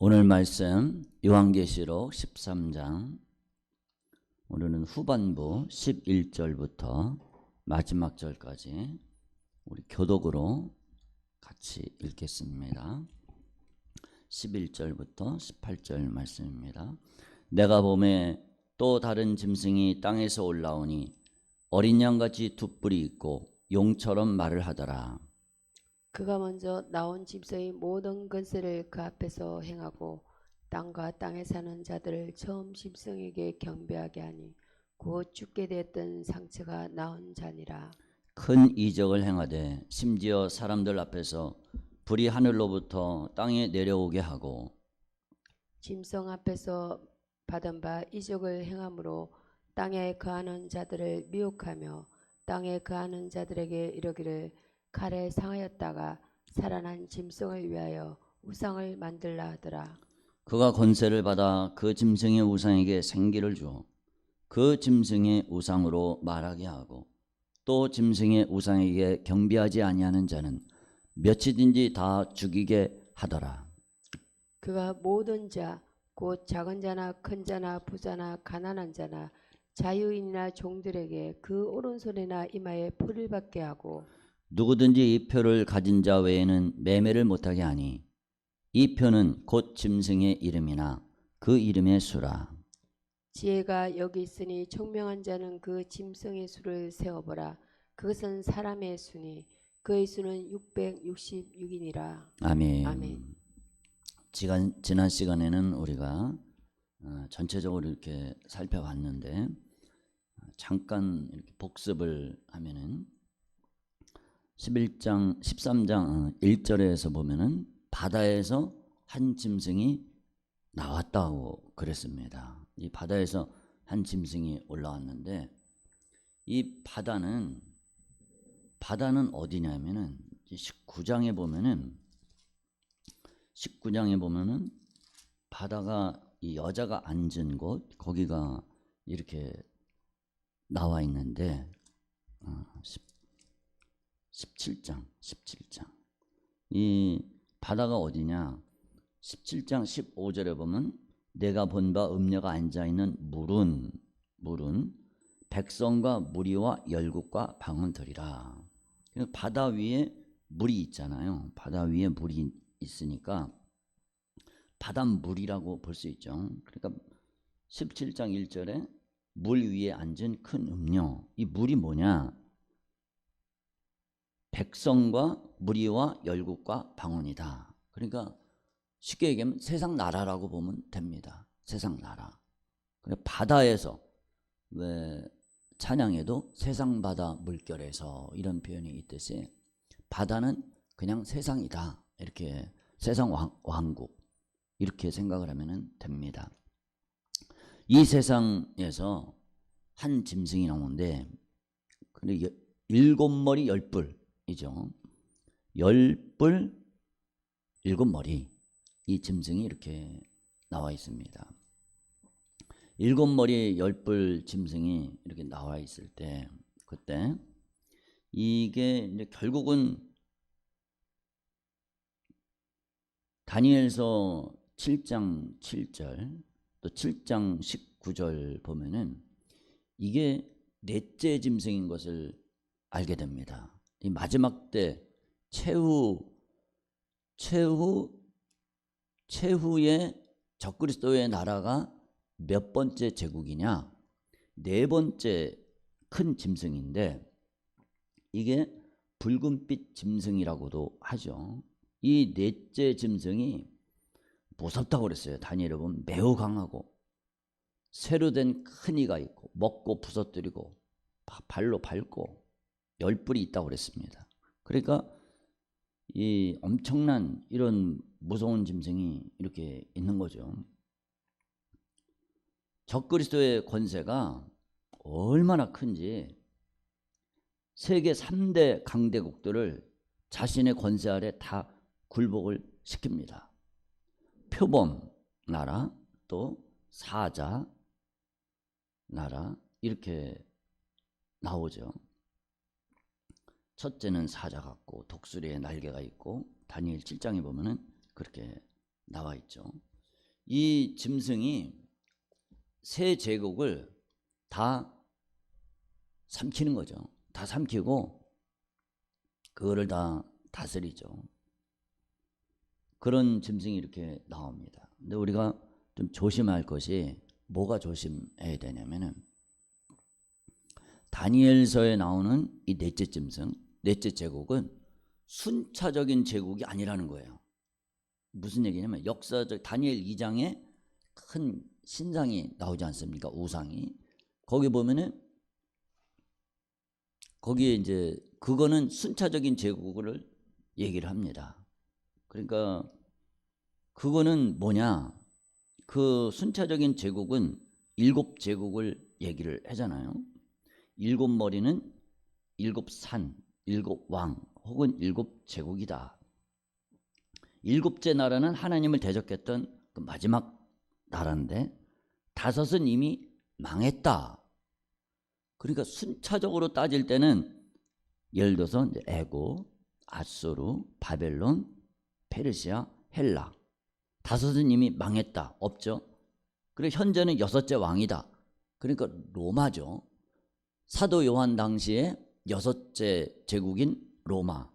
오늘 말씀 요한계시록 13장, 오늘은 후반부 11절부터 마지막 절까지 우리 교독으로 같이 읽겠습니다. 11절부터 18절 말씀입니다. 내가 보매 또 다른 짐승이 땅에서 올라오니 어린 양같이 두 뿔이 있고 용처럼 말을 하더라. 그가 먼저 나온 짐승이 모든 권세를 그 앞에서 행하고 땅과 땅에 사는 자들을 처음 짐승에게 경배하게 하니 곧 죽게 되었던 상처가 나온 자니라. 큰 이적을 행하되 심지어 사람들 앞에서 불이 하늘로부터 땅에 내려오게 하고 짐승 앞에서 받은 바 이적을 행함으로 땅에 거하는 자들을 미혹하며 땅에 거하는 자들에게 이르기를 칼에 상하였다가 살아난 짐승을 위하여 우상을 만들라 하더라. 그가 권세를 받아 그 짐승의 우상에게 생기를 주어 그 짐승의 우상으로 말하게 하고 또 짐승의 우상에게 경배하지 아니하는 자는 몇이든지 다 죽이게 하더라. 그가 모든 자 곧 작은 자나 큰 자나 부자나 가난한 자나 자유인이나 종들에게 그 오른손이나 이마에 풀을 받게 하고 누구든지 이 표를 가진 자 외에는 매매를 못하게 하니 이 표는 곧 짐승의 이름이나 그 이름의 수라. 지혜가 여기 있으니 총명한 자는 그 짐승의 수를 세어보라. 그것은 사람의 수니 그의 수는 666이니라. 아멘. 아멘. 지난 시간에는 우리가 전체적으로 이렇게 살펴봤는데 잠깐 이렇게 복습을 하면은 13장 1절에서 보면은 바다에서 한 짐승이 나왔다고 그랬습니다. 이 바다에서 한 짐승이 올라왔는데 이 바다는 어디냐면은 19장에 보면은 바다가 이 여자가 앉은 곳 거기가 이렇게 나와 있는데 17장 이 바다가 어디냐? 17장 15절에 보면 내가 본 바 음녀가 앉아있는 물은 백성과 무리와 열국과 방언들이라. 바다 위에 물이 있잖아요. 바다 위에 물이 있으니까 바닷물이라고 볼 수 있죠. 그러니까 17장 1절에 물 위에 앉은 큰 음녀, 이 물이 뭐냐? 백성과 무리와 열국과 방언이다. 그러니까 쉽게 얘기하면 세상 나라라고 보면 됩니다. 세상 나라. 바다에서, 왜 찬양에도 세상 바다 물결에서 이런 표현이 있듯이 바다는 그냥 세상이다. 이렇게 세상 왕국 이렇게 생각을 하면 됩니다. 이 세상에서 한 짐승이 나오는데 근데 7머리 10뿔이죠. 10뿔 7머리 이 짐승이 이렇게 나와 있습니다. 7머리 10뿔 짐승이 이렇게 나와 있을 때 그때 이게 이제 결국은 다니엘서 7장 7절 또 7장 19절 보면은 이게 넷째 짐승인 것을 알게 됩니다. 이 마지막 때 최후의 적그리스도의 나라가 몇 번째 제국이냐? 네 번째 큰 짐승인데 이게 붉은빛 짐승이라고도 하죠. 이 넷째 짐승이 무섭다고 그랬어요. 다니엘에 보면 매우 강하고 쇠로 된 큰 이가 있고 먹고 부서뜨리고 발로 밟고 10뿔이 있다고 그랬습니다. 그러니까 이 엄청난 이런 무서운 짐승이 이렇게 있는 거죠. 적그리스도의 권세가 얼마나 큰지 세계 3대 강대국들을 자신의 권세 아래 다 굴복을 시킵니다. 표범 나라, 또 사자 나라 이렇게 나오죠. 첫째는 사자 같고 독수리의 날개가 있고 다니엘 7장에 보면은 그렇게 나와 있죠. 이 짐승이 세 제국을 다 삼키는 거죠. 다 삼키고 그거를 다 다스리죠. 그런 짐승이 이렇게 나옵니다. 근데 우리가 좀 조심할 것이 뭐가 조심해야 되냐면은 다니엘서에 나오는 이 넷째 짐승, 넷째 제국은 순차적인 제국이 아니라는 거예요. 무슨 얘기냐면 역사적 다니엘 2장에 큰 신상이 나오지 않습니까? 우상이. 거기 보면은 거기에 이제 그거는 순차적인 제국을 얘기를 합니다. 그러니까 그거는 뭐냐? 그 순차적인 제국은 7제국을 얘기를 하잖아요. 7머리는 7산, 7왕 혹은 7제국이다. 7째 나라는 하나님을 대적했던 그 마지막 나라인데 5은 이미 망했다. 그러니까 순차적으로 따질 때는 예를 들어서 애굽, 아수르, 바벨론, 페르시아, 헬라 5은 이미 망했다. 없죠. 그리고 현재는 6째 왕이다. 그러니까 로마죠. 사도 요한 당시에 6째 제국인 로마.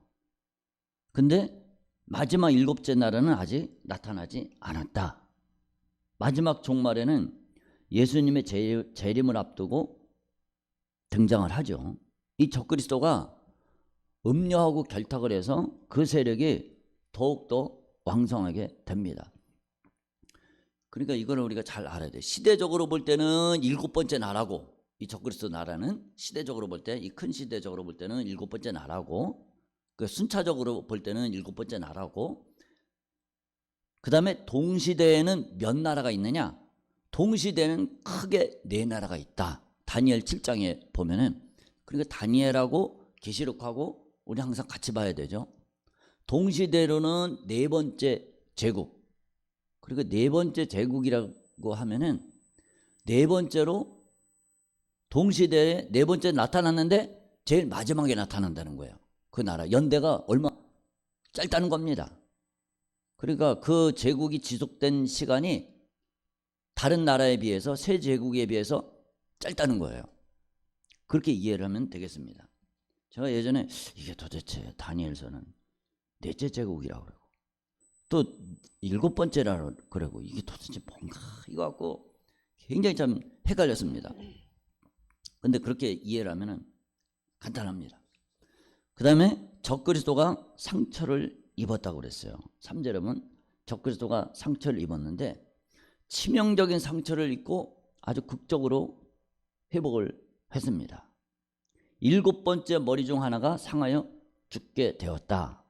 근데 마지막 7째 나라는 아직 나타나지 않았다. 마지막 종말에는 예수님의 재림을 앞두고 등장을 하죠. 이 적그리스도가 음료하고 결탁을 해서 그 세력이 더욱더 왕성하게 됩니다. 그러니까 이거를 우리가 잘 알아야 돼요. 시대적으로 볼 때는 7번째 나라고, 이 적그리스도 나라는 시대적으로 볼 때, 이 큰 시대적으로 볼 때는 7번째 나라고, 그 순차적으로 볼 때는 7번째 나라고, 그 다음에 동시대에는 몇 나라가 있느냐? 동시대에는 크게 4나라가 있다. 다니엘 7장에 보면은. 그러니까 다니엘하고 계시록하고 우리 항상 같이 봐야 되죠. 동시대로는 4번째 제국. 그리고 4번째 제국이라고 하면은 4번째로 동시대에 4번째 나타났는데 제일 마지막에 나타난다는 거예요. 그 나라 연대가 얼마 짧다는 겁니다. 그러니까 그 제국이 지속된 시간이 다른 나라에 비해서 새 제국에 비해서 짧다는 거예요. 그렇게 이해를 하면 되겠습니다. 제가 예전에 이게 도대체 다니엘서는 4째 제국이라고 그러고 또 7번째라고 그러고 이게 도대체 뭔가 이거 갖고 굉장히 참 헷갈렸습니다. 근데 그렇게 이해를 하면 간단합니다. 그 다음에 적그리스도가 상처를 입었다고 그랬어요. 3절에 보면 적그리스도가 상처를 입었는데 치명적인 상처를 입고 아주 극적으로 회복을 했습니다. 7번째 머리 중 하나가 상하여 죽게 되었다.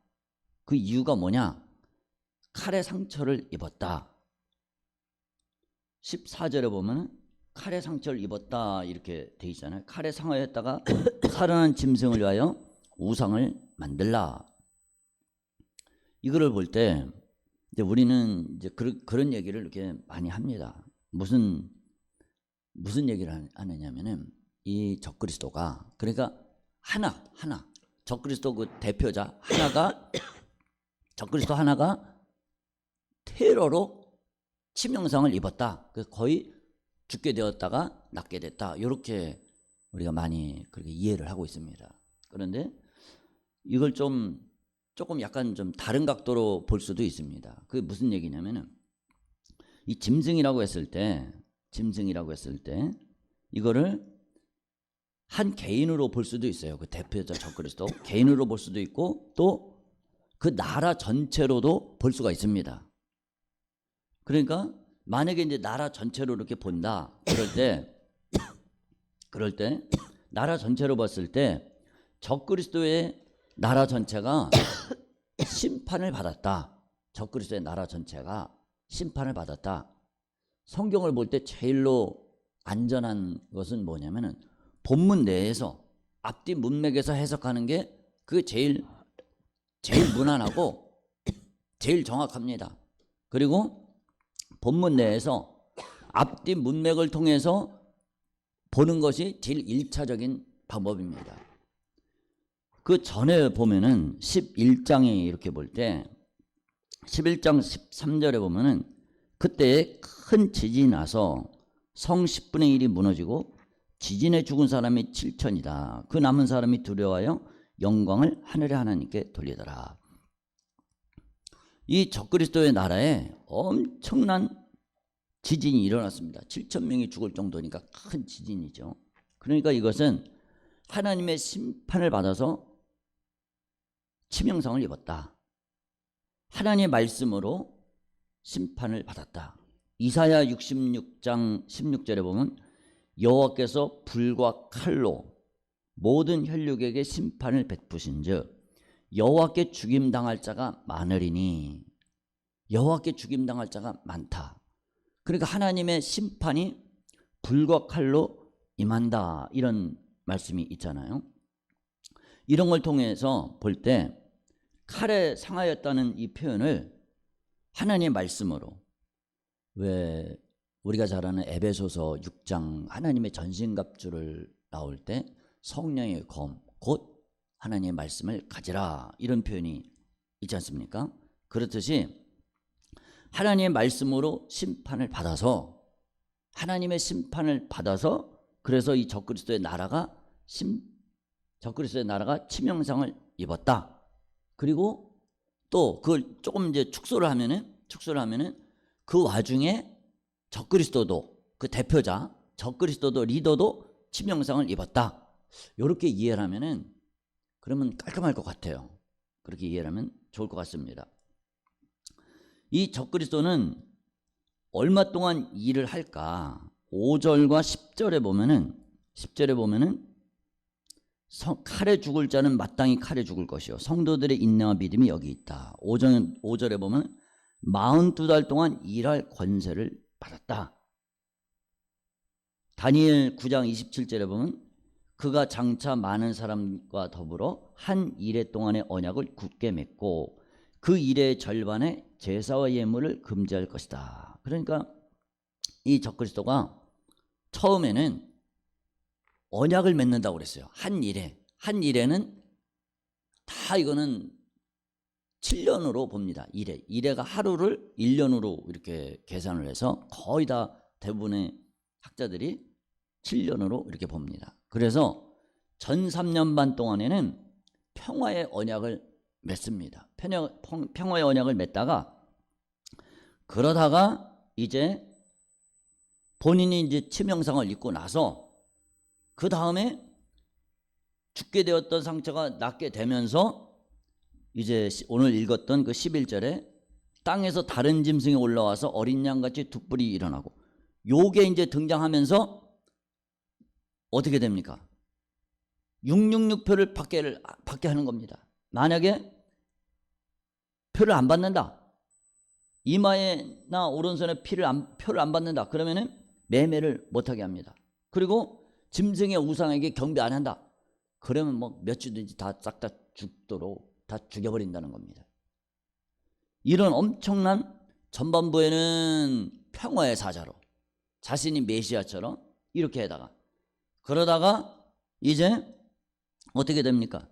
그 이유가 뭐냐? 칼의 상처를 입었다. 14절에 보면 칼의 상처를 입었다 이렇게 돼 있잖아요. 칼에 상하였다가 살아난 짐승을 위하여 우상을 만들라. 이거를 볼 때 이제 우리는 이제 그런 얘기를 이렇게 많이 합니다. 무슨 얘기를 하느냐면은 이 적그리스도가 그러니까 하나 적그리스도 그 대표자 하나가 적그리스도 하나가 테러로 치명상을 입었다. 거의 죽게 되었다가 낫게 됐다. 이렇게 우리가 많이 그렇게 이해를 하고 있습니다. 그런데 이걸 조금 약간 좀 다른 각도로 볼 수도 있습니다. 그게 무슨 얘기냐면은 이 짐승이라고 했을 때 이거를 한 개인으로 볼 수도 있어요. 그 대표자 적그리스도 개인으로 볼 수도 있고 또 그 나라 전체로도 볼 수가 있습니다. 그러니까 만약에 이제 나라 전체로 이렇게 본다. 그럴 때 나라 전체로 봤을 때 적그리스도의 나라 전체가 심판을 받았다. 적그리스도의 나라 전체가 심판을 받았다. 성경을 볼 때 제일로 안전한 것은 뭐냐면은 본문 내에서 앞뒤 문맥에서 해석하는 게 그게 제일 무난하고 제일 정확합니다. 그리고 본문 내에서 앞뒤 문맥을 통해서 보는 것이 제일 1차적인 방법입니다. 그 전에 보면은 11장에 이렇게 볼 때 11장 13절에 보면은 그때 큰 지진이 나서 성 10분의 1이 무너지고 지진에 죽은 사람이 7천이다. 그 남은 사람이 두려워하여 영광을 하늘의 하나님께 돌리더라. 이 적그리스도의 나라에 엄청난 지진이 일어났습니다. 7천 명이 죽을 정도니까 큰 지진이죠. 그러니까 이것은 하나님의 심판을 받아서 치명상을 입었다. 하나님의 말씀으로 심판을 받았다. 이사야 66장 16절에 보면 여호와께서 불과 칼로 모든 혈육에게 심판을 베푸신즉 여호와께 죽임당할 자가 많으리니, 여호와께 죽임당할 자가 많다. 그러니까 하나님의 심판이 불과 칼로 임한다, 이런 말씀이 있잖아요. 이런 걸 통해서 볼 때 칼에 상하였다는 이 표현을 하나님의 말씀으로, 왜 우리가 잘 아는 에베소서 6장 하나님의 전신갑주를 나올 때 성령의 검 곧 하나님의 말씀을 가지라, 이런 표현이 있지 않습니까? 그렇듯이 하나님의 말씀으로 심판을 받아서, 하나님의 심판을 받아서, 그래서 이 적그리스도의 나라가 치명상을 입었다. 그리고 또 그걸 조금 이제 축소를 하면은 그 와중에 적그리스도도, 그 대표자 적그리스도도, 리더도 치명상을 입었다. 이렇게 이해를 하면은 그러면 깔끔할 것 같아요. 그렇게 이해를 하면 좋을 것 같습니다. 이 적그리스도는 얼마 동안 일을 할까? 5절과 10절에 보면은 칼에 죽을 자는 마땅히 칼에 죽을 것이요 성도들의 인내와 믿음이 여기 있다. 5절에 보면 42달 동안 일할 권세를 받았다. 다니엘 9장 27절에 보면 그가 장차 많은 사람과 더불어 한 이레 동안의 언약을 굳게 맺고 그 일의 절반에 제사와 예물을 금지할 것이다. 그러니까 이 적그리스도가 처음에는 언약을 맺는다고 그랬어요. 한 일에는 다 이거는 7년으로 봅니다. 일에가 하루를 1년으로 이렇게 계산을 해서 거의 다 대부분의 학자들이 7년으로 이렇게 봅니다. 그래서 전 3년 반 동안에는 평화의 언약을 맺습니다. 평화의 언약을 맺다가, 그러다가 이제 본인이 이제 치명상을 입고 나서 그 다음에 죽게 되었던 상처가 낫게 되면서 이제 오늘 읽었던 그 11절에 땅에서 다른 짐승이 올라와서 어린 양같이 두 뿔이 일어나고, 요게 이제 등장하면서 어떻게 됩니까? 666표를 받게 하는 겁니다. 만약에 표를 안 받는다, 이마에나 오른손에 표를 안 받는다, 그러면은 매매를 못하게 합니다. 그리고 짐승의 우상에게 경배 안 한다, 그러면 뭐 몇 주든지 다 싹 다 죽도록 다 죽여버린다는 겁니다. 이런 엄청난, 전반부에는 평화의 사자로 자신이 메시아처럼 이렇게 해다가, 그러다가 이제 어떻게 됩니까?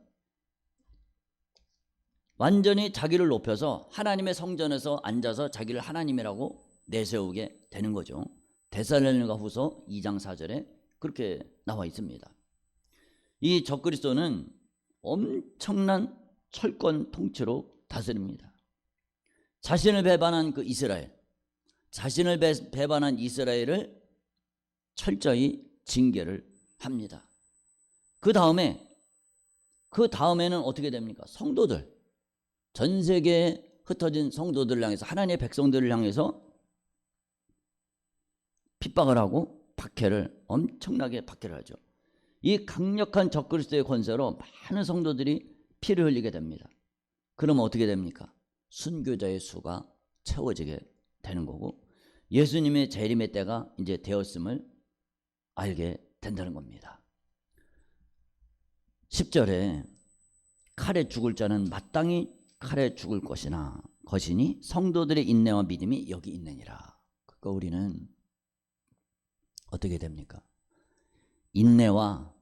완전히 자기를 높여서 하나님의 성전에서 앉아서 자기를 하나님이라고 내세우게 되는 거죠. 데살로니가후서 2장 4절에 그렇게 나와 있습니다. 이 적그리스도는 엄청난 철권 통치로 다스립니다. 자신을 배반한 이스라엘을 철저히 징계를 합니다. 그 다음에는 어떻게 됩니까? 성도들, 전 세계에 흩어진 성도들을 향해서, 하나님의 백성들을 향해서 핍박을 하고 엄청나게 박해를 하죠. 이 강력한 적그리스도의 권세로 많은 성도들이 피를 흘리게 됩니다. 그러면 어떻게 됩니까? 순교자의 수가 채워지게 되는 거고, 예수님의 재림의 때가 이제 되었음을 알게 된다는 겁니다. 10절에 칼에 죽을 자는 마땅히 칼에 죽을 것이니 성도들의 인내와 믿음이 여기 있느니라. 그러니까 우리는 어떻게 됩니까? 인내와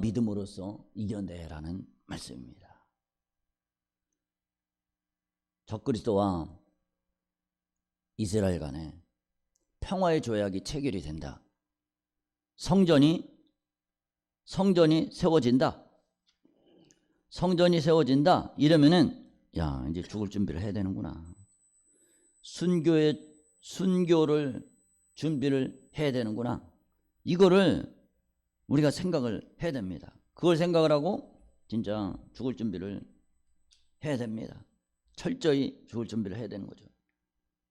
믿음으로써 이겨내라는 말씀입니다. 적그리스도와 이스라엘 간에 평화의 조약이 체결이 된다. 성전이 세워진다. 성전이 세워진다. 이러면은 야, 이제 죽을 준비를 해야 되는구나. 순교를 준비를 해야 되는구나. 이거를 우리가 생각을 해야 됩니다. 그걸 생각을 하고 진짜 죽을 준비를 해야 됩니다. 철저히 죽을 준비를 해야 되는 거죠.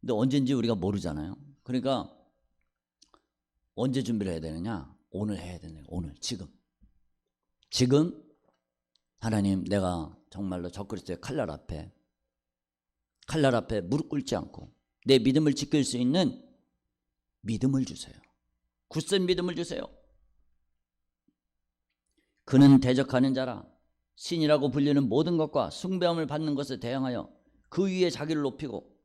근데 언제인지 우리가 모르잖아요. 그러니까 언제 준비를 해야 되느냐? 오늘 해야 되네요. 오늘, 지금 하나님, 내가 정말로 적그리스도의 칼날 앞에 무릎 꿇지 않고 내 믿음을 지킬 수 있는 믿음을 주세요. 굳센 믿음을 주세요. 그는 대적하는 자라. 신이라고 불리는 모든 것과 숭배함을 받는 것에 대항하여 그 위에 자기를 높이고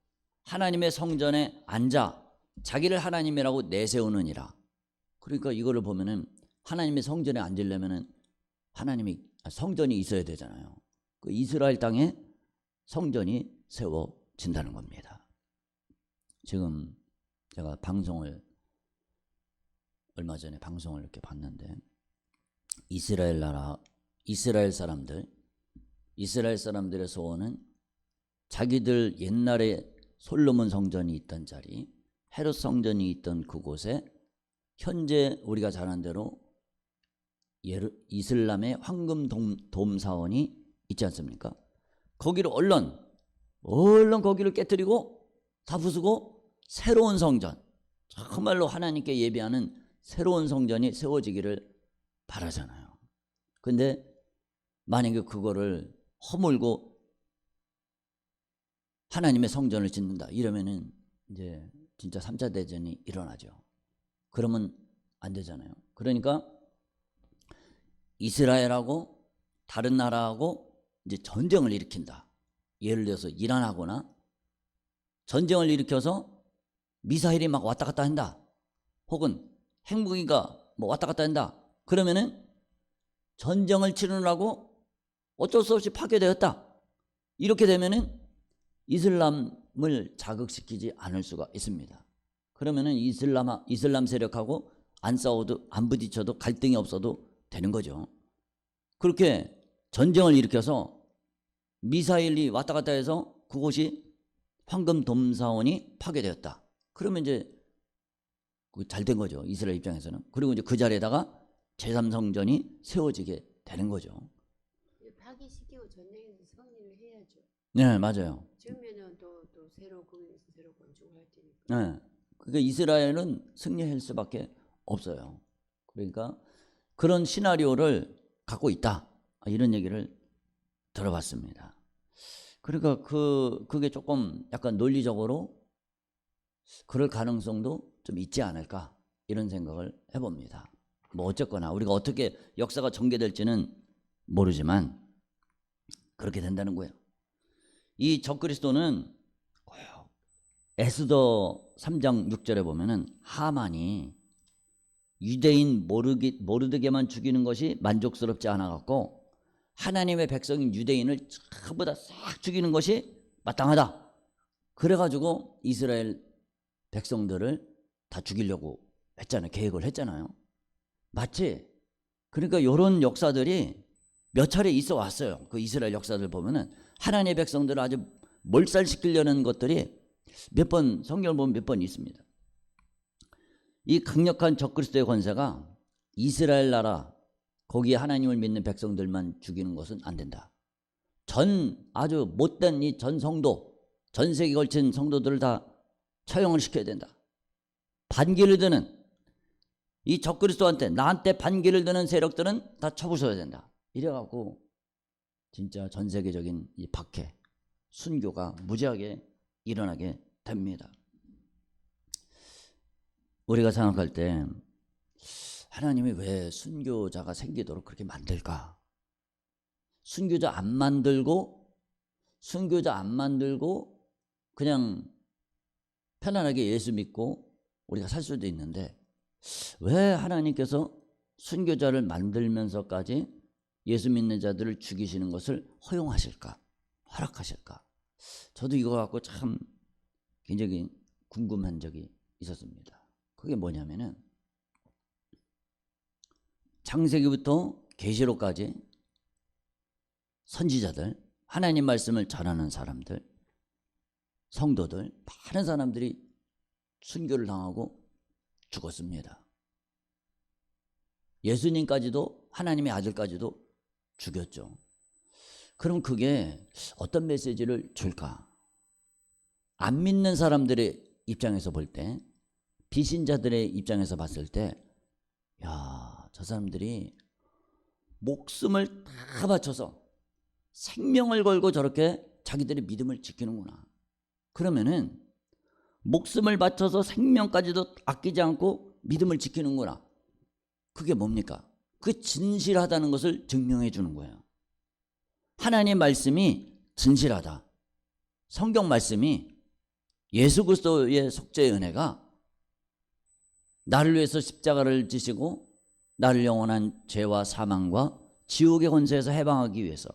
하나님의 성전에 앉아 자기를 하나님이라고 내세우느니라. 그러니까 이거를 보면은 하나님의 성전에 앉으려면은 성전이 있어야 되잖아요. 그 이스라엘 땅에 성전이 세워진다는 겁니다. 지금 제가 얼마 전에 방송을 이렇게 봤는데, 이스라엘 사람들의 소원은 자기들 옛날에 솔로몬 성전이 있던 자리, 헤롯 성전이 있던 그곳에 현재 우리가 잘 아는 대로 이슬람의 황금 돔 사원이 있지 않습니까? 거기를 얼른 거기를 깨뜨리고 다 부수고 새로운 성전, 정말로 하나님께 예배하는 새로운 성전이 세워지기를 바라잖아요. 근데 만약에 그거를 허물고 하나님의 성전을 짓는다 이러면은 이제 진짜 3차 대전이 일어나죠. 그러면 안 되잖아요. 그러니까 이스라엘하고 다른 나라하고 이제 전쟁을 일으킨다. 예를 들어서 이란하거나 전쟁을 일으켜서 미사일이 막 왔다 갔다 한다. 혹은 핵무기가 뭐 왔다 갔다 한다. 그러면은 전쟁을 치르느라고 어쩔 수 없이 파괴되었다. 이렇게 되면은 이슬람을 자극시키지 않을 수가 있습니다. 그러면은 이슬람 세력하고 안 싸워도 안 부딪혀도 갈등이 없어도 되는 거죠. 그렇게 전쟁을 일으켜서 미사일이 왔다 갔다 해서 그곳이 황금 돔사원이 파괴되었다. 그러면 이제 잘 된 거죠. 이스라엘 입장에서는. 그리고 이제 그 자리에다가 제3성전이 세워지게 되는 거죠. 파괴시키고 전쟁에서 승리를 해야죠. 네, 맞아요. 지으면은 또 새로 건축을 할 테니까. 네. 그러니까 이스라엘은 승리할 수밖에 없어요. 그러니까 그런 시나리오를 갖고 있다. 이런 얘기를 들어봤습니다. 그러니까 그게 조금 약간 논리적으로 그럴 가능성도 좀 있지 않을까 이런 생각을 해봅니다. 뭐 어쨌거나 우리가 어떻게 역사가 전개될지는 모르지만 그렇게 된다는 거예요. 이 적그리스도는 에스더 3장 6절에 보면은 하만이 유대인 모르드게만 죽이는 것이 만족스럽지 않아 갖고 하나님의 백성인 유대인을 전부 다 싹 죽이는 것이 마땅하다. 그래가지고 이스라엘 백성들을 다 죽이려고 했잖아요. 계획을 했잖아요. 맞지? 그러니까 이런 역사들이 몇 차례 있어 왔어요. 그 이스라엘 역사들 보면은 하나님의 백성들을 아주 몰살시키려는 것들이 성경을 보면 몇 번 있습니다. 이 강력한 적그리스도의 권세가 이스라엘 나라 거기에 하나님을 믿는 백성들만 죽이는 것은 안 된다. 아주 못된 이 전 성도, 전 세계에 걸친 성도들을 다 처형을 시켜야 된다. 반기를 드는 이 적그리스도한테 나한테 반기를 드는 세력들은 다 쳐부숴야 된다. 이래갖고 진짜 전 세계적인 이 박해, 순교가 무지하게 일어나게 됩니다. 우리가 생각할 때 하나님이 왜 순교자가 생기도록 그렇게 만들까? 순교자 안 만들고 그냥 편안하게 예수 믿고 우리가 살 수도 있는데 왜 하나님께서 순교자를 만들면서까지 예수 믿는 자들을 죽이시는 것을 허용하실까? 허락하실까? 저도 이거 갖고 참 굉장히 궁금한 적이 있었습니다. 그게 뭐냐면은 창세기부터 계시록까지 선지자들, 하나님 말씀을 전하는 사람들, 성도들, 많은 사람들이 순교를 당하고 죽었습니다. 예수님까지도, 하나님의 아들까지도 죽였죠. 그럼 그게 어떤 메시지를 줄까? 안 믿는 사람들의 입장에서 볼 때, 비신자들의 입장에서 봤을 때, 야, 저 사람들이 목숨을 다 바쳐서 생명을 걸고 저렇게 자기들의 믿음을 지키는구나. 그러면은 목숨을 바쳐서 생명까지도 아끼지 않고 믿음을 지키는구나. 그게 뭡니까? 그 진실하다는 것을 증명해 주는 거예요. 하나님의 말씀이 진실하다. 성경 말씀이 예수 그리스도의 속죄의 은혜가 나를 위해서 십자가를 지시고 나를 영원한 죄와 사망과 지옥의 권세에서 해방하기 위해서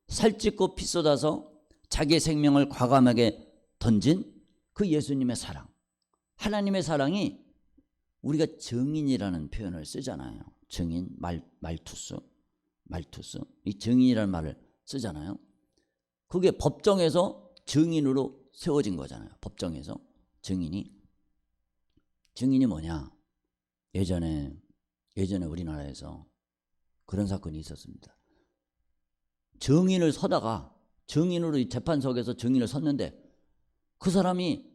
살찢고 피 쏟아서 자기의 생명을 과감하게 던진 그 예수님의 사랑, 하나님의 사랑이 우리가 증인이라는 표현을 쓰잖아요. 증인, 말투스, 이 증인이라는 말을 쓰잖아요. 그게 법정에서 증인으로 세워진 거잖아요. 법정에서 증인이 뭐냐? 예전에 우리나라에서 그런 사건이 있었습니다. 증인을 서다가 증인으로 이 재판석에서 증인을 섰는데 그 사람이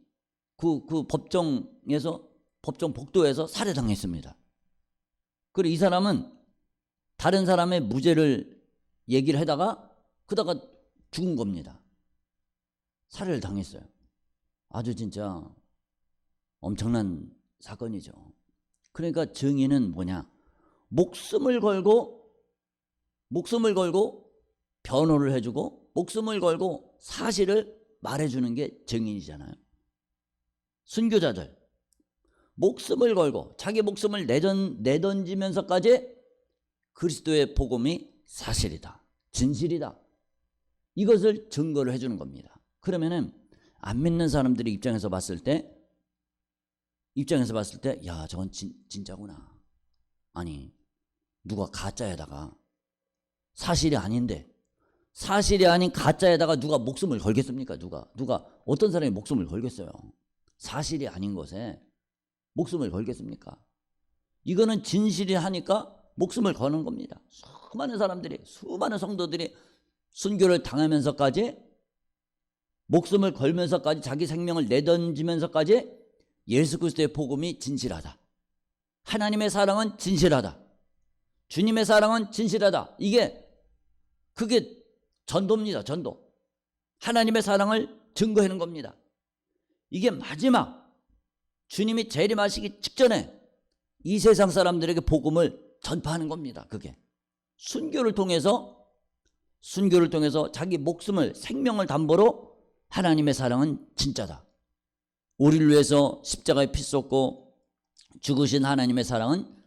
그 법정에서 법정 복도에서 살해당했습니다. 그리고 이 사람은 다른 사람의 무죄를 얘기를 하다가 그다가 죽은 겁니다. 살해를 당했어요. 아주 진짜 엄청난 사건이죠. 그러니까 증인은 뭐냐? 목숨을 걸고 변호를 해주고 목숨을 걸고 사실을 말해주는 게 증인이잖아요. 순교자들 목숨을 걸고 자기 목숨을 내던지면서까지 그리스도의 복음이 사실이다, 진실이다, 이것을 증거를 해주는 겁니다. 그러면은 안 믿는 사람들의 입장에서 봤을 때 야, 저건 진짜구나. 아니, 누가 가짜에다가 사실이 아닌데, 사실이 아닌 가짜에다가 누가 목숨을 걸겠습니까? 누가 어떤 사람이 목숨을 걸겠어요? 사실이 아닌 것에 목숨을 걸겠습니까? 이거는 진실이 하니까 목숨을 거는 겁니다. 수많은 성도들이 순교를 당하면서까지, 목숨을 걸면서까지, 자기 생명을 내던지면서까지 예수 그리스도의 복음이 진실하다, 하나님의 사랑은 진실하다, 주님의 사랑은 진실하다, 그게 전도입니다. 전도. 하나님의 사랑을 증거하는 겁니다. 이게 마지막 주님이 재림하시기 직전에 이 세상 사람들에게 복음을 전파하는 겁니다. 그게 순교를 통해서 자기 목숨을, 생명을 담보로 하나님의 사랑은 진짜다, 우리를 위해서 십자가에 피 쏟고 죽으신 하나님의 사랑은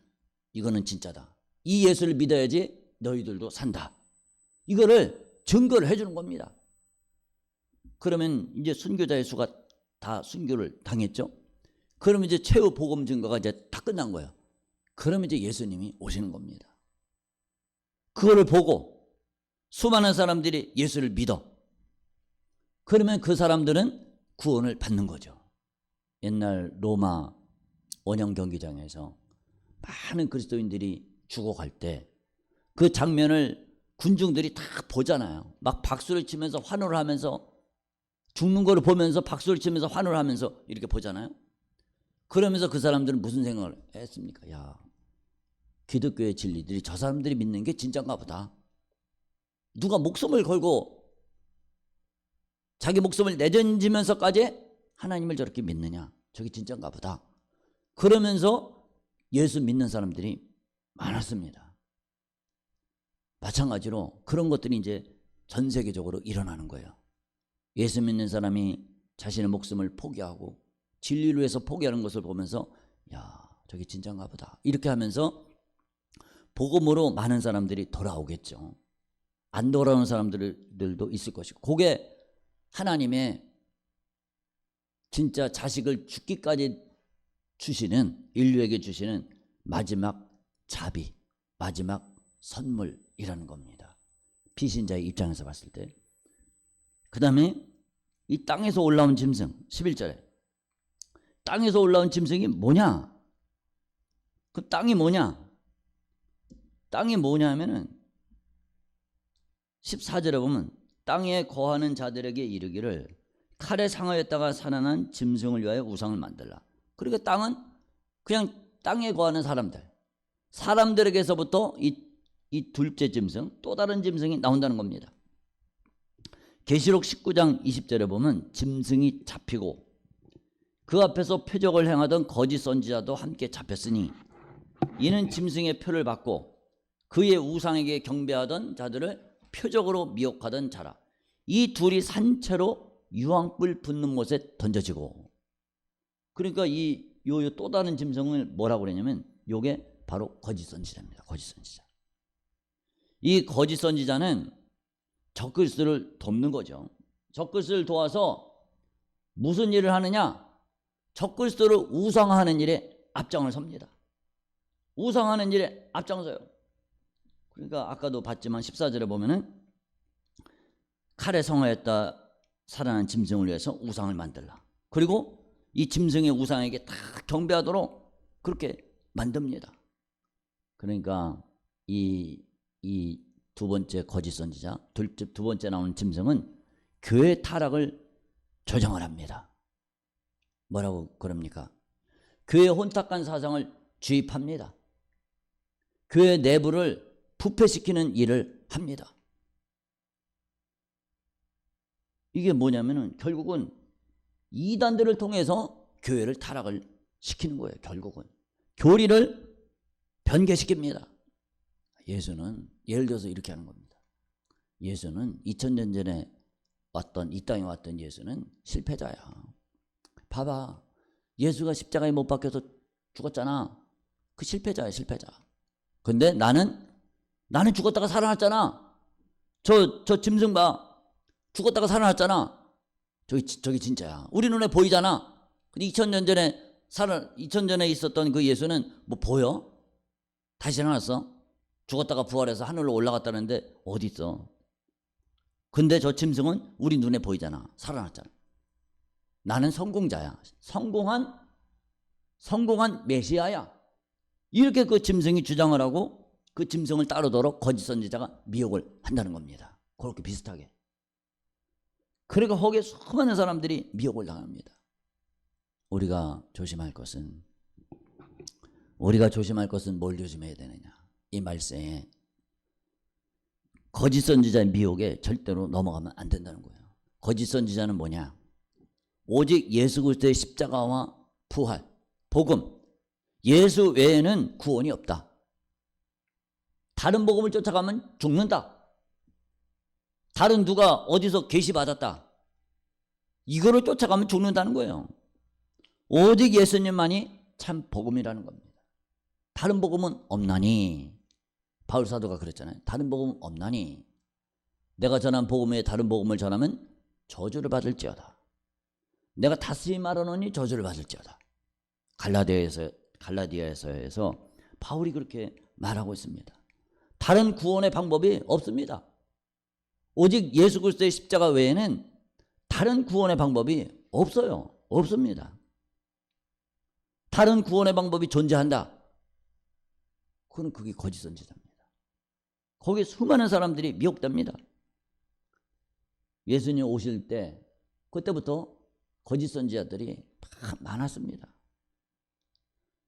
이거는 진짜다, 이 예수를 믿어야지 너희들도 산다, 이거를 증거를 해주는 겁니다. 그러면 이제 순교자의 수가 다 순교를 당했죠. 그러면 이제 최후 복음 증거가 이제 다 끝난 거예요. 그러면 이제 예수님이 오시는 겁니다. 그거를 보고 수많은 사람들이 예수를 믿어. 그러면 그 사람들은 구원을 받는 거죠. 옛날 로마 원형 경기장에서 많은 그리스도인들이 죽어갈 때 그 장면을 군중들이 다 보잖아요. 막 박수를 치면서 환호를 하면서, 죽는 거를 보면서 박수를 치면서 환호를 하면서 이렇게 보잖아요. 그러면서 그 사람들은 무슨 생각을 했습니까? 야, 기독교의 진리들이 저 사람들이 믿는 게 진짜인가 보다. 누가 목숨을 걸고 자기 목숨을 내던지면서까지 하나님을 저렇게 믿느냐, 저게 진짜인가 보다. 그러면서 예수 믿는 사람들이 많았습니다. 마찬가지로 그런 것들이 이제 전 세계적으로 일어나는 거예요. 예수 믿는 사람이 자신의 목숨을 포기하고 진리를 위해서 포기하는 것을 보면서 야, 저게 진짜인가 보다, 이렇게 하면서 복음으로 많은 사람들이 돌아오겠죠. 안 돌아오는 사람들도 있을 것이고, 그게 하나님의 진짜 자식을 죽기까지 주시는, 인류에게 주시는 마지막 자비, 마지막 선물이라는 겁니다. 피신자의 입장에서 봤을 때. 그 다음에 이 땅에서 올라온 짐승, 11절에 땅에서 올라온 짐승이 뭐냐? 그 땅이 뭐냐? 땅이 뭐냐 하면은 14절에 보면 땅에 거하는 자들에게 이르기를 칼에 상하였다가 살아난 짐승을 위하여 우상을 만들라. 그러니까 땅은 그냥 땅에 거하는 사람들에게서부터 이 둘째 짐승, 또 다른 짐승이 나온다는 겁니다. 계시록 19장 20절에 보면 짐승이 잡히고 그 앞에서 표적을 행하던 거짓 선지자도 함께 잡혔으니 이는 짐승의 표를 받고 그의 우상에게 경배하던 자들을 표적으로 미혹하던 자라. 이 둘이 산채로 유황불 붙는 곳에 던져지고, 그러니까 요 또 다른 짐승을 뭐라고 그러냐면 요게 바로 거짓 선지자입니다. 거짓 선지자. 이 거짓 선지자는 적그리스도를 돕는 거죠. 적그리스도를 도와서 무슨 일을 하느냐? 적그리스도를 우상화하는 일에 앞장을 섭니다. 우상하는 일에 앞장서요. 그러니까 아까도 봤지만 14절에 보면은 칼에 성하였다 살아난 짐승을 위해서 우상을 만들라. 그리고 이 짐승의 우상에게 다 경배하도록 그렇게 만듭니다. 그러니까 이 두 번째 거짓 선지자, 두 번째 나오는 짐승은 교회 타락을 조장을 합니다. 뭐라고 그럽니까? 교회 혼탁한 사상을 주입합니다. 교회 내부를 부패시키는 일을 합니다. 이게 뭐냐면은 결국은 이단들을 통해서 교회를 타락을 시키는 거예요. 결국은 교리를 변개시킵니다. 예수는 예를 들어서 이렇게 하는 겁니다. 예수는 2000년 전에 이 땅에 왔던 예수는 실패자야. 봐봐, 예수가 십자가에 못 박혀서 죽었잖아. 그 실패자야, 실패자. 근데 나는 죽었다가 살아났잖아. 저 짐승 봐, 죽었다가 살아났잖아. 저기 진짜야. 우리 눈에 보이잖아. 근데 2000년 전에 있었던 그 예수는 뭐 보여? 다시 살아났어? 죽었다가 부활해서 하늘로 올라갔다는데 어디 있어? 근데 저 짐승은 우리 눈에 보이잖아. 살아났잖아. 나는 성공자야. 성공한 메시아야. 이렇게 그 짐승이 주장을 하고 그 짐승을 따르도록 거짓 선지자가 미혹을 한다는 겁니다. 그렇게 비슷하게. 그러니까 거기에 수많은 사람들이 미혹을 당합니다. 우리가 조심할 것은 뭘 조심해야 되느냐? 이 말세에 거짓 선지자의 미혹에 절대로 넘어가면 안 된다는 거예요. 거짓 선지자는 뭐냐? 오직 예수 그리스도의 십자가와 부활, 복음, 예수 외에는 구원이 없다. 다른 복음을 쫓아가면 죽는다. 다른 누가 어디서 계시받았다. 이거를 쫓아가면 죽는다는 거예요. 오직 예수님만이 참 복음이라는 겁니다. 다른 복음은 없나니. 바울 사도가 그랬잖아요. 다른 복음은 없나니. 내가 전한 복음 외에 다른 복음을 전하면 저주를 받을지어다. 내가 다스리 말하노니 저주를 받을지어다. 갈라디아에서 바울이 그렇게 말하고 있습니다. 다른 구원의 방법이 없습니다. 오직 예수 그리스도의 십자가 외에는 다른 구원의 방법이 없어요. 없습니다. 다른 구원의 방법이 존재한다. 그게 거짓 선지자입니다. 거기에 수많은 사람들이 미혹됩니다. 예수님 오실 때 그때부터 거짓 선지자들이 많았습니다.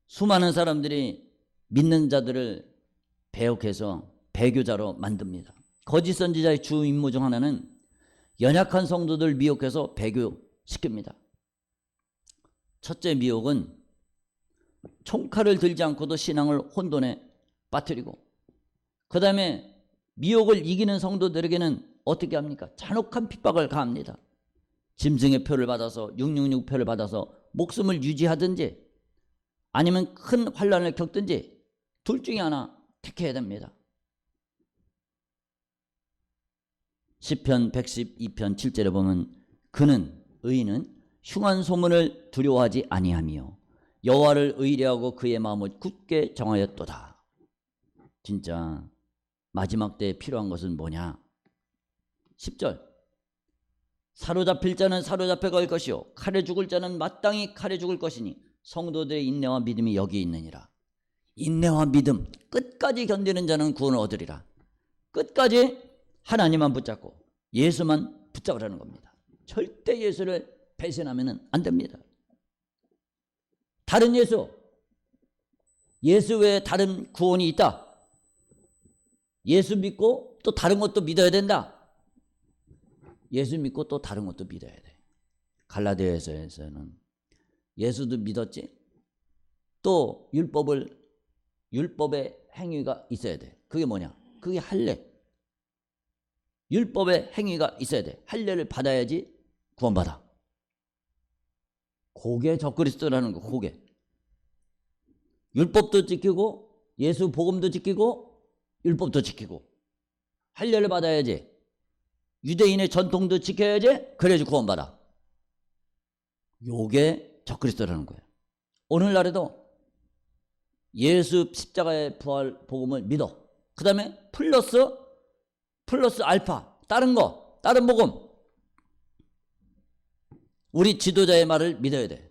수많은 사람들이 믿는 자들을 배역해서 배교자로 만듭니다. 거짓 선지자의 주 임무 중 하나는 연약한 성도들 미혹해서 배교시킵니다. 첫째 미혹은 총칼을 들지 않고도 신앙을 혼돈에 빠뜨리고, 그 다음에 미혹을 이기는 성도들에게는 어떻게 합니까? 잔혹한 핍박을 가합니다. 짐승의 표를 받아서 666표를 받아서 목숨을 유지하든지 아니면 큰 환난을 겪든지 둘 중에 하나 택해야 됩니다. 시편 112편 7절에 보면 의인은 흉한 소문을 두려워하지 아니하며 여호와를 의뢰하고 그의 마음을 굳게 정하였도다. 진짜 마지막 때에 필요한 것은 뭐냐? 10절 사로잡힐 자는 사로잡혀 갈 것이요 칼에 죽을 자는 마땅히 칼에 죽을 것이니 성도들의 인내와 믿음이 여기 있느니라. 인내와 믿음, 끝까지 견디는 자는 구원을 얻으리라. 끝까지 하나님만 붙잡고 예수만 붙잡으라는 겁니다. 절대 예수를 배신하면 안 됩니다. 다른 예수 외에 다른 구원이 있다. 예수 믿고 또 다른 것도 믿어야 된다. 예수 믿고 또 다른 것도 믿어야 돼. 갈라디아서에서는 예수도 믿었지. 또 율법의 행위가 있어야 돼. 그게 뭐냐? 그게 할례. 율법의 행위가 있어야 돼. 할례를 받아야지 구원받아. 그게 적그리스도라는 거. 그게 율법도 지키고 예수 복음도 지키고 율법도 지키고 할례를 받아야지. 유대인의 전통도 지켜야지. 그래야지 구원받아. 요게 적그리스도라는 거예요. 오늘날에도 예수 십자가의 부활 복음을 믿어. 그 다음에 플러스 알파 다른 복음. 우리 지도자의 말을 믿어야 돼.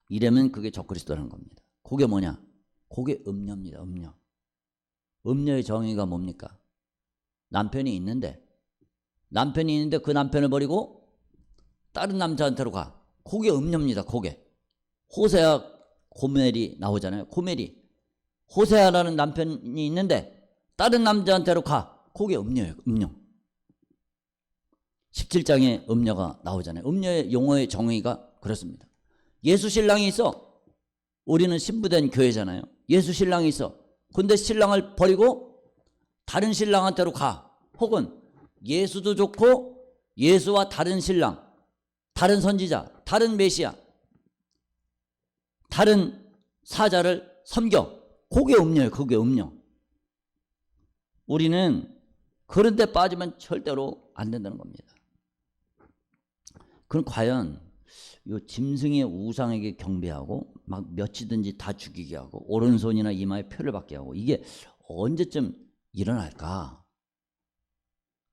이러면 그게 적그리스도라는 겁니다. 그게 뭐냐? 그게 음녀입니다. 음녀. 음녀의 정의가 뭡니까? 남편이 있는데 그 남편을 버리고 다른 남자한테로 가. 그게 음녀입니다. 그게. 호세아 고멜이 나오잖아요. 고멜이. 호세아라는 남편이 있는데 다른 남자한테로 가. 그게 음녀예요. 음녀. 17장에 음녀가 나오잖아요. 음녀의 용어의 정의가 그렇습니다. 예수 신랑이 있어. 우리는 신부된 교회잖아요. 예수 신랑이 있어. 근데 신랑을 버리고 다른 신랑한테로 가. 혹은 예수도 좋고 예수와 다른 신랑, 다른 선지자, 다른 메시아, 다른 사자를 섬겨. 그게 음녀예요. 그게 음녀. 우리는 그런 데 빠지면 절대로 안 된다는 겁니다. 그럼 과연 이 짐승의 우상에게 경배하고 막 몇이든지 다 죽이게 하고 오른손이나 이마에 표를 받게 하고 이게 언제쯤 일어날까?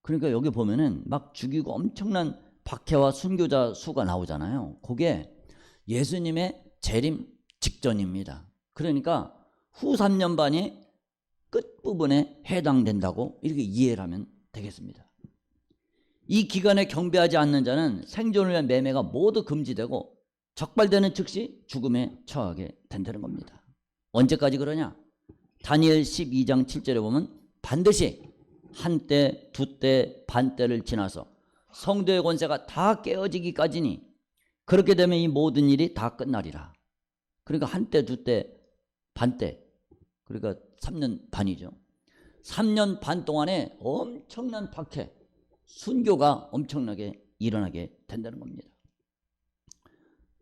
그러니까 여기 보면은 막 죽이고 엄청난 박해와 순교자 수가 나오잖아요. 그게 예수님의 재림 직전입니다. 그러니까 후 3년 반이 끝부분에 해당된다고 이렇게 이해를 하면 되겠습니다. 이 기간에 경배하지 않는 자는 생존을 위한 매매가 모두 금지되고 적발되는 즉시 죽음에 처하게 된다는 겁니다. 언제까지 그러냐? 다니엘 12장 7절에 보면 반드시 한때, 두때, 반때를 지나서 성도의 권세가 다 깨어지기까지니 그렇게 되면 이 모든 일이 다 끝나리라. 그러니까 한때, 두때, 반때, 그러니까 3년 반이죠. 3년 반 동안에 엄청난 박해, 순교가 엄청나게 일어나게 된다는 겁니다.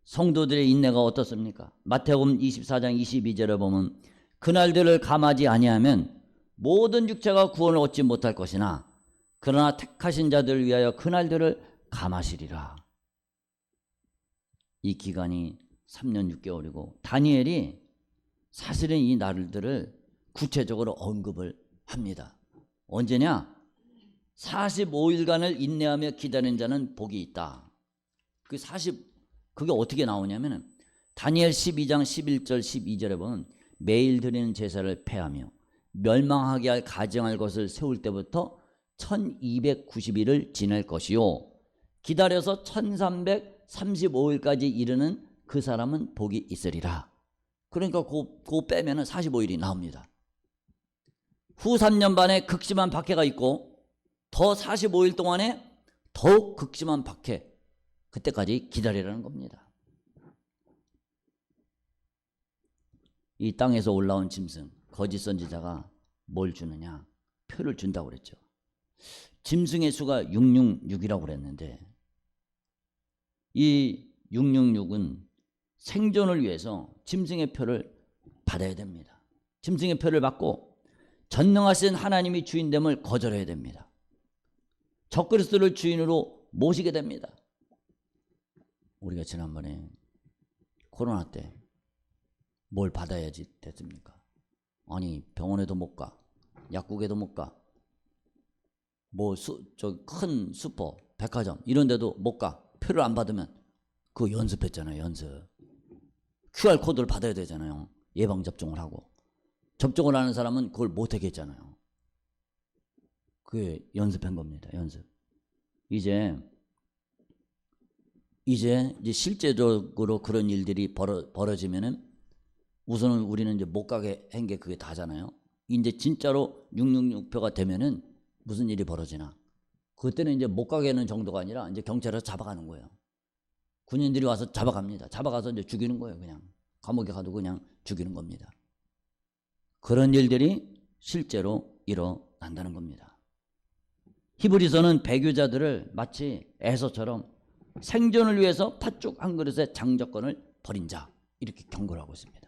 성도들의 인내가 어떻습니까? 마태복음 24장 22절에 보면 그날들을 감하지 아니하면 모든 육체가 구원을 얻지 못할 것이나 그러나 택하신 자들을 위하여 그날들을 감하시리라. 이 기간이 3년 6개월이고 다니엘이 사실은 이 날들을 구체적으로 언급을 합니다. 언제냐? 45일간을 인내하며 기다리는 자는 복이 있다. 그게 어떻게 나오냐면 다니엘 12장 11절 12절에 보면 매일 드리는 제사를 폐하며 멸망하게 할 가증할 것을 세울 때부터 1290일을 지낼 것이요 기다려서 1335일까지 이르는 그 사람은 복이 있으리라. 그러니까 그거 빼면 45일이 나옵니다. 후 3년 반에 극심한 박해가 있고 더 45일 동안에 더욱 극심한 박해, 그때까지 기다리라는 겁니다. 이 땅에서 올라온 짐승, 거짓 선지자가 뭘 주느냐? 표를 준다고 그랬죠. 짐승의 수가 666이라고 그랬는데 이 666은 생존을 위해서 짐승의 표를 받아야 됩니다. 짐승의 표를 받고 전능하신 하나님이 주인됨을 거절해야 됩니다. 적그리스도를 주인으로 모시게 됩니다. 우리가 지난번에 코로나 때 뭘 받아야지 됐습니까? 아니 병원에도 못 가, 약국에도 못 가, 뭐 저 큰 슈퍼, 백화점 이런 데도 못 가. 표를 안 받으면 그거 연습했잖아요. 연습. QR 코드를 받아야 되잖아요. 예방 접종을 하고. 접종을 하는 사람은 그걸 못 하게 했잖아요. 그게 연습한 겁니다. 연습. 이제 실제적으로 그런 일들이 벌어지면은 우선은 우리는 이제 못 가게 한 게 그게 다잖아요. 이제 진짜로 666표가 되면은 무슨 일이 벌어지나. 그때는 이제 못 가게 하는 정도가 아니라 이제 경찰에서 잡아가는 거예요. 군인들이 와서 잡아갑니다. 잡아가서 이제 죽이는 거예요. 그냥 감옥에 가도 그냥 죽이는 겁니다. 그런 일들이 실제로 일어난다는 겁니다. 히브리서는 배교자들을 마치 에서처럼 생존을 위해서 팥죽 한 그릇의 장조건을 버린 자 이렇게 경고를 하고 있습니다.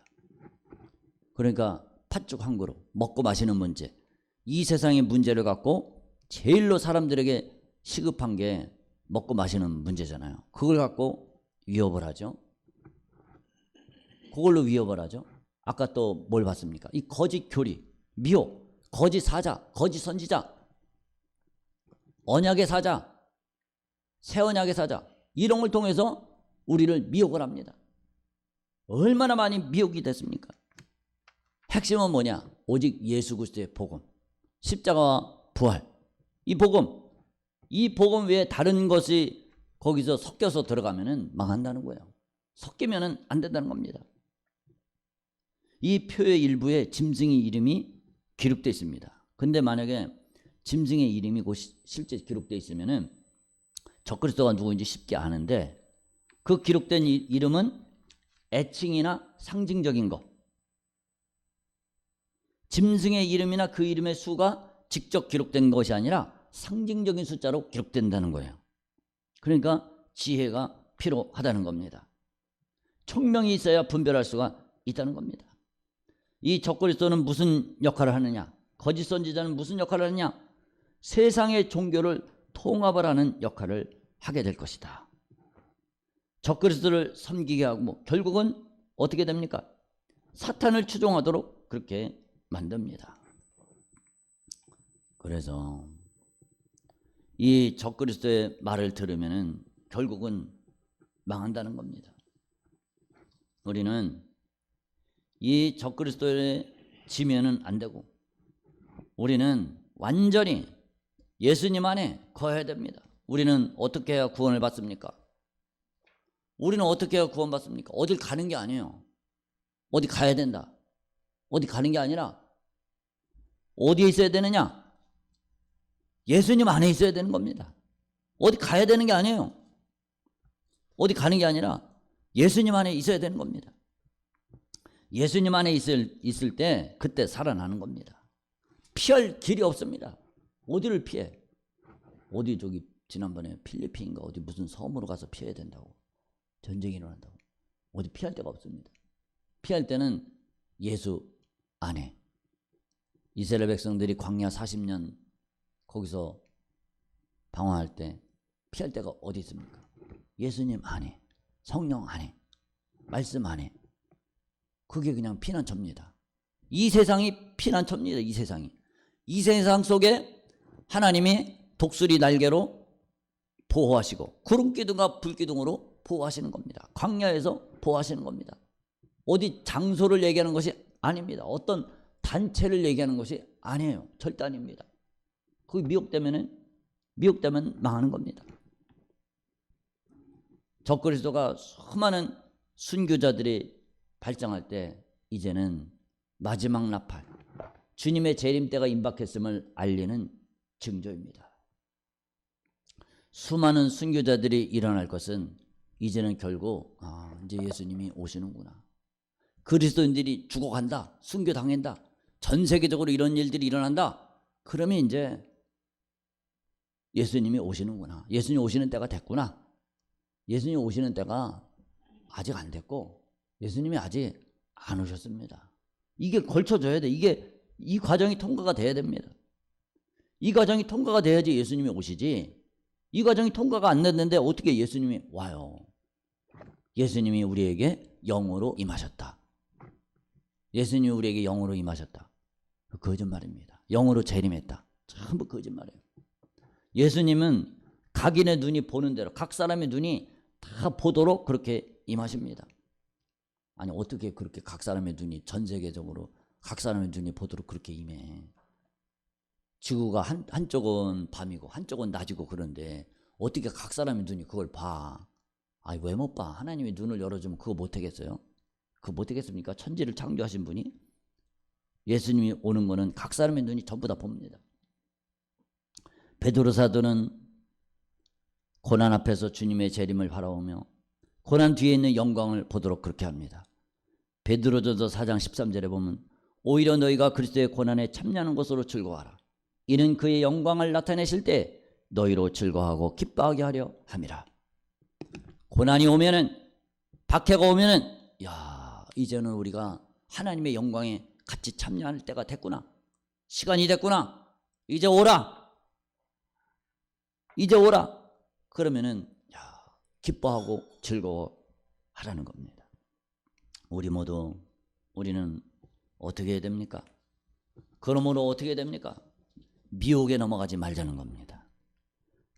그러니까 팥죽 한 그릇 먹고 마시는 문제, 이 세상의 문제를 갖고 제일로 사람들에게 시급한 게 먹고 마시는 문제잖아요. 그걸 갖고 위협을 하죠. 그걸로 위협을 하죠. 아까 또 뭘 봤습니까? 이 거짓 교리, 미혹, 거짓 사자, 거짓 선지자, 언약의 사자, 새 언약의 사자, 이런 걸 통해서 우리를 미혹을 합니다. 얼마나 많이 미혹이 됐습니까? 핵심은 뭐냐? 오직 예수 그리스도의 복음, 십자가와 부활, 이 복음 외에 다른 것이 거기서 섞여서 들어가면은 망한다는 거예요. 섞이면은 안 된다는 겁니다. 이 표의 일부에 짐승의 이름이 기록되어 있습니다. 근데 만약에 짐승의 이름이 실제 기록되어 있으면은 적그리스도가 누구인지 쉽게 아는데, 그 기록된 이름은 애칭이나 상징적인 것, 짐승의 이름이나 그 이름의 수가 직접 기록된 것이 아니라 상징적인 숫자로 기록된다는 거예요. 그러니까 지혜가 필요하다는 겁니다. 총명이 있어야 분별할 수가 있다는 겁니다. 이 적그리스도는 무슨 역할을 하느냐? 거짓 선지자는 무슨 역할을 하느냐? 세상의 종교를 통합을 하는 역할을 하게 될 것이다. 적그리스도를 섬기게 하고 결국은 어떻게 됩니까? 사탄을 추종하도록 그렇게 만듭니다. 그래서 이 적그리스도의 말을 들으면은 결국은 망한다는 겁니다. 우리는 이 적그리스도에 지면은 안 되고, 우리는 완전히 예수님 안에 거해야 됩니다. 우리는 어떻게 해야 구원을 받습니까? 우리는 어떻게 해야 구원받습니까? 어딜 가는 게 아니에요. 어디 가야 된다. 어디 가는 게 아니라 어디에 있어야 되느냐? 예수님 안에 있어야 되는 겁니다. 어디 가야 되는 게 아니에요. 어디 가는 게 아니라 예수님 안에 있어야 되는 겁니다. 예수님 안에 있을 때 그때 살아나는 겁니다. 피할 길이 없습니다. 어디를 피해? 어디 저기 지난번에 필리핀인가 어디 무슨 섬으로 가서 피해야 된다고, 전쟁이 일어난다고. 어디 피할 데가 없습니다. 피할 때는 예수 안에. 이스라엘 백성들이 광야 40년 거기서 방황할 때 피할 데가 어디 있습니까? 예수님 안에, 성령 안에, 말씀 안에. 그게 그냥 피난처입니다. 이 세상이 피난처입니다. 이 세상이. 이 세상 속에 하나님이 독수리 날개로 보호하시고 구름기둥과 불기둥으로 보호하시는 겁니다. 광야에서 보호하시는 겁니다. 어디 장소를 얘기하는 것이 아닙니다. 어떤 단체를 얘기하는 것이 아니에요. 절대 아닙니다. 거기 미혹되면 망하는 겁니다. 적그리스도가 수많은 순교자들이 발장할 때 이제는 마지막 나팔, 주님의 재림 때가 임박했음을 알리는 징조입니다. 수많은 순교자들이 일어날 것은 이제는 결국 이제 예수님이 오시는구나. 그리스도인들이 죽어간다. 순교당한다. 전 세계적으로 이런 일들이 일어난다. 그러면 이제 예수님이 오시는구나. 예수님 오시는 때가 됐구나. 예수님 오시는 때가 아직 안 됐고 예수님이 아직 안 오셨습니다. 이게 걸쳐져야 돼. 이 과정이 통과가 돼야 됩니다. 이 과정이 통과가 돼야지 예수님이 오시지. 이 과정이 통과가 안 됐는데 어떻게 예수님이 와요? 예수님이 우리에게 영으로 임하셨다. 예수님이 우리에게 영으로 임하셨다. 거짓말입니다. 영으로 재림했다. 전부 거짓말이에요. 예수님은 각인의 눈이 보는 대로 각 사람의 눈이 다 보도록 그렇게 임하십니다. 아니 어떻게 그렇게 각 사람의 눈이 전 세계적으로 각 사람의 눈이 보도록 그렇게 임해. 지구가 한쪽은 밤이고 한쪽은 낮이고 그런데 어떻게 각 사람의 눈이 그걸 봐. 아니 왜 못 봐. 하나님이 눈을 열어주면 그거 못하겠어요? 그거 못하겠습니까? 천지를 창조하신 분이. 예수님이 오는 거는 각 사람의 눈이 전부 다 봅니다. 베드로 사도는 고난 앞에서 주님의 재림을 바라보며 고난 뒤에 있는 영광을 보도록 그렇게 합니다. 베드로전서 4장 13절에 보면 오히려 너희가 그리스도의 고난에 참여하는 것으로 즐거워하라. 이는 그의 영광을 나타내실 때 너희로 즐거워하고 기뻐하게 하려 함이라. 고난이 오면은, 박해가 오면은, 야, 이제는 우리가 하나님의 영광에 같이 참여할 때가 됐구나. 시간이 됐구나. 이제 오라. 이제 오라. 그러면은 야, 기뻐하고 즐거워하라는 겁니다. 우리 모두 우리는 어떻게 해야 됩니까? 그러므로 어떻게 해야 됩니까? 미혹에 넘어가지 말자는 겁니다.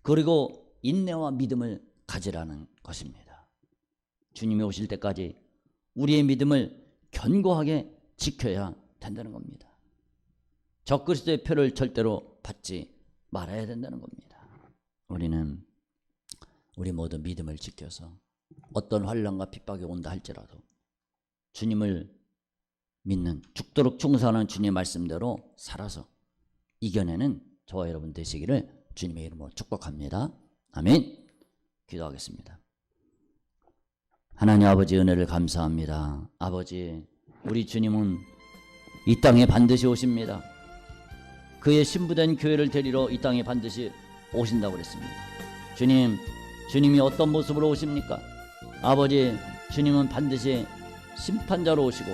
그리고 인내와 믿음을 가지라는 것입니다. 주님이 오실 때까지 우리의 믿음을 견고하게 지켜야 된다는 겁니다. 적그리스도의 표를 절대로 받지 말아야 된다는 겁니다. 우리 모두 믿음을 지켜서 어떤 환난과 핍박이 온다 할지라도 주님을 믿는 죽도록 충성하는 주님의 말씀대로 살아서 이겨내는 저와 여러분 되시기를 주님의 이름으로 축복합니다. 아멘. 기도하겠습니다. 하나님 아버지 은혜를 감사합니다. 아버지, 우리 주님은 이 땅에 반드시 오십니다. 그의 신부된 교회를 데리러 이 땅에 반드시 오신다고 그랬습니다. 주님이 어떤 모습으로 오십니까? 아버지, 주님은 반드시 심판자로 오시고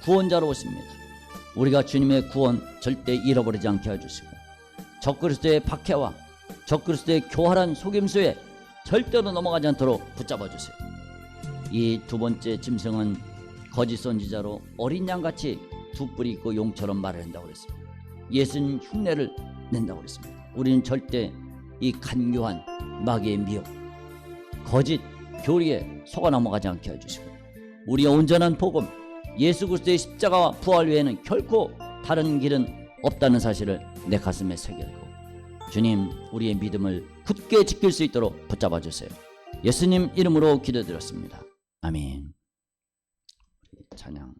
구원자로 오십니다. 우리가 주님의 구원 절대 잃어버리지 않게 해주시고 적그리스도의 박해와 적그리스도의 교활한 속임수에 절대로 넘어가지 않도록 붙잡아 주세요. 이 두 번째 짐승은 거짓 선지자로 어린 양같이 두 뿔이 있고 용처럼 말을 한다고 그랬습니다. 예수님 흉내를 낸다고 그랬습니다. 우리는 절대 이 간교한 마귀의 미혹, 거짓 교리에 속아 넘어가지 않게 해주시고 우리의 온전한 복음, 예수 그리스도의 십자가와 부활 외에는 결코 다른 길은 없다는 사실을 내 가슴에 새기고 주님, 우리의 믿음을 굳게 지킬 수 있도록 붙잡아 주세요. 예수님 이름으로 기도드렸습니다. 아멘. 찬양.